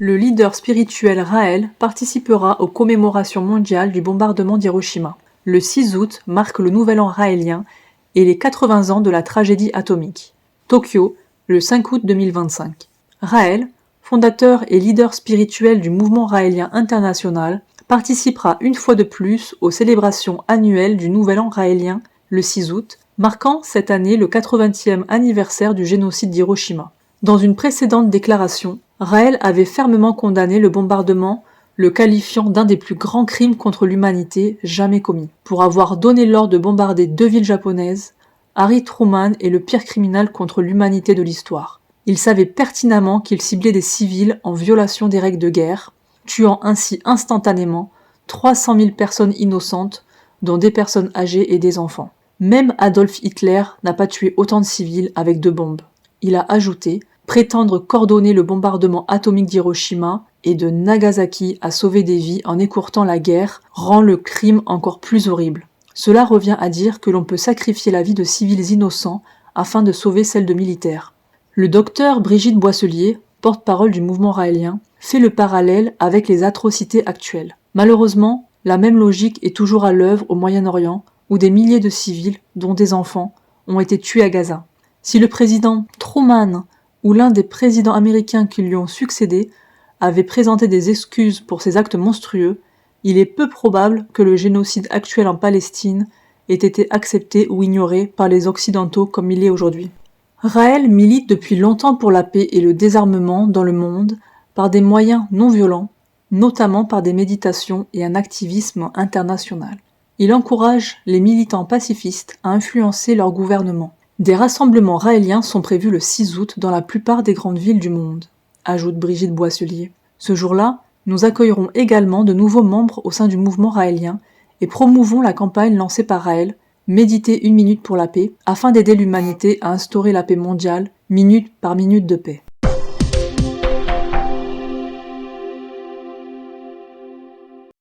Le leader spirituel Raël participera aux commémorations mondiales du bombardement d'Hiroshima. Le 6 août marque le nouvel an raélien et les 80 ans de la tragédie atomique. Tokyo, le 5 août 2025. Raël, fondateur et leader spirituel du mouvement raélien international, participera une fois de plus aux célébrations annuelles du nouvel an raélien, le 6 août, marquant cette année le 80e anniversaire du génocide d'Hiroshima. Dans une précédente déclaration, Raël avait fermement condamné le bombardement, le qualifiant d'un des plus grands crimes contre l'humanité jamais commis. Pour avoir donné l'ordre de bombarder 2 villes japonaises, Harry Truman est le pire criminel contre l'humanité de l'histoire. Il savait pertinemment qu'il ciblait des civils en violation des règles de guerre, tuant ainsi instantanément 300 000 personnes innocentes, dont des personnes âgées et des enfants. Même Adolf Hitler n'a pas tué autant de civils avec 2 bombes. Il a ajouté « Prétendre coordonner le bombardement atomique d'Hiroshima et de Nagasaki à sauver des vies en écourtant la guerre rend le crime encore plus horrible. Cela revient à dire que l'on peut sacrifier la vie de civils innocents afin de sauver celle de militaires. » Le docteur Brigitte Boisselier, porte-parole du mouvement raélien, fait le parallèle avec les atrocités actuelles. Malheureusement, la même logique est toujours à l'œuvre au Moyen-Orient, où des milliers de civils, dont des enfants, ont été tués à Gaza. Si le président Truman ou l'un des présidents américains qui lui ont succédé avait présenté des excuses pour ces actes monstrueux, il est peu probable que le génocide actuel en Palestine ait été accepté ou ignoré par les Occidentaux comme il est aujourd'hui. Raël milite depuis longtemps pour la paix et le désarmement dans le monde par des moyens non violents, notamment par des méditations et un activisme international. Il encourage les militants pacifistes à influencer leur gouvernement. Des rassemblements raéliens sont prévus le 6 août dans la plupart des grandes villes du monde, ajoute Brigitte Boisselier. Ce jour-là, nous accueillerons également de nouveaux membres au sein du mouvement raélien et promouvons la campagne lancée par Raël, Méditer 1 minute pour la paix, afin d'aider l'humanité à instaurer la paix mondiale, minute par minute de paix.